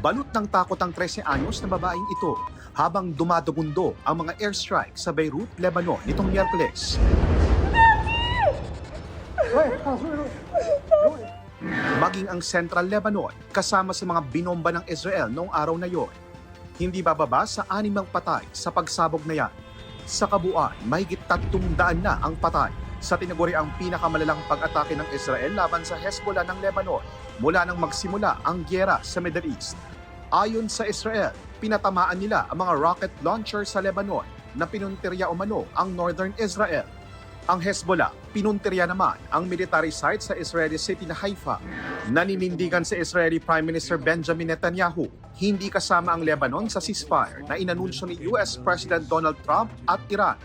Balot ng takot ang 13 anyos na babaeng ito habang dumadugundo ang mga airstrike sa Beirut, Lebanon nitong Miyerkules. Maging ang Central Lebanon kasama sa mga binomba ng Israel noong araw na yon. Hindi bababa sa 6 patay sa pagsabog na yan. Sa kabuuan, mahigit 300 na ang patay sa tinaguri ang pinakamalalang pag-atake ng Israel laban sa Hezbollah ng Lebanon mula nang magsimula ang gyera sa Middle East. Ayon sa Israel, pinatamaan nila ang mga rocket launcher sa Lebanon na pinuntirya umano ang Northern Israel. Ang Hezbollah, pinuntirya naman ang military site sa Israeli city na Haifa. Naninindigan sa Israeli Prime Minister Benjamin Netanyahu, hindi kasama ang Lebanon sa ceasefire na inanunsyo ni US President Donald Trump at Iran.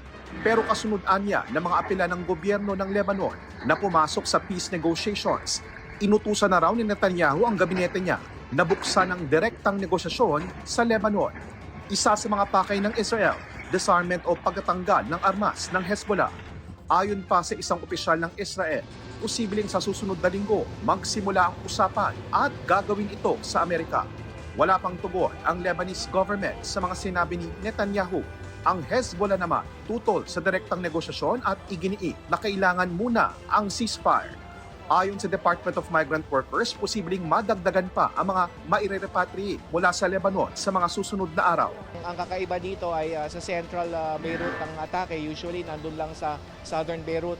Pero kasunod-an niya ng mga apela ng gobyerno ng Lebanon na pumasok sa peace negotiations. Inutusan na raw ni Netanyahu ang gabinete niya na buksan ang direktang negosasyon sa Lebanon. Isa sa mga pakay ng Israel, disarmament o pagtatanggal ng armas ng Hezbollah. Ayon pa sa isang opisyal ng Israel, posibleng sa susunod na linggo magsimula ang usapan at gagawin ito sa Amerika. Wala pang tugon ang Lebanese government sa mga sinabi ni Netanyahu. Ang Hezbollah naman tutol sa direktang negosasyon at iginiit na kailangan muna ang ceasefire. Ayon sa Department of Migrant Workers, posibleng madagdagan pa ang mga maire-repatriate mula sa Lebanon sa mga susunod na araw. Ang kakaiba dito ay sa central Beirut ang atake. Usually nandun lang sa southern Beirut.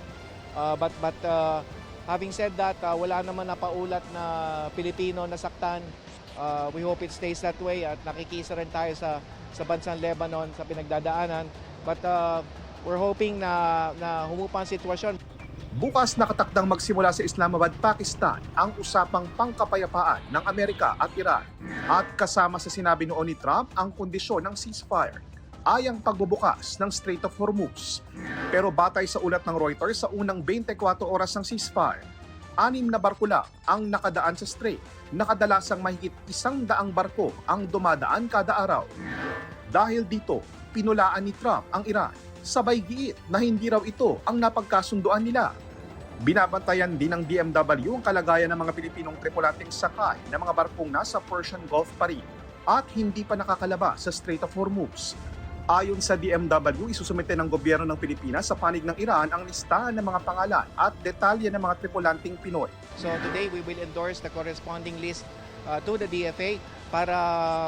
But having said that, wala naman napaulat na Pilipino nasaktan. We hope it stays that way at nakikisa rin tayo sa bansang Lebanon sa pinagdadaanan. But we're hoping na humupa ang sitwasyon. Bukas nakatakdang magsimula sa Islamabad, Pakistan ang usapang pangkapayapaan ng Amerika at Iran. At kasama sa sinabi noon ni Trump ang kondisyon ng ceasefire ay ang pagbubukas ng Strait of Hormuz. Pero batay sa ulat ng Reuters, sa unang 24 oras ng ceasefire, 6 na barko lang ang nakadaan sa strait. Nakadalasang mahigit 100 barko ang dumadaan kada araw. Dahil dito, pinulaan ni Trump ang Iran. Sabay giit na hindi raw ito ang napagkasunduan nila. Binabantayan din ng DMW ang kalagayan ng mga Pilipinong tripulanteng sakay ng mga barkong nasa Persian Gulf pa rin at hindi pa nakakalabas sa Strait of Hormuz. Ayon sa DMW, isusumite ng gobyerno ng Pilipinas sa panig ng Iran ang listahan ng mga pangalan at detalye ng mga tripulanteng Pinoy. So today we will endorse the corresponding list to the DFA para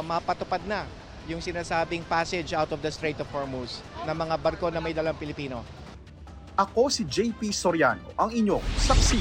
mapatupad na yung sinasabing passage out of the Strait of Hormuz ng mga barko na may dalang Pilipino. Ako si JP Soriano, ang inyong saksi.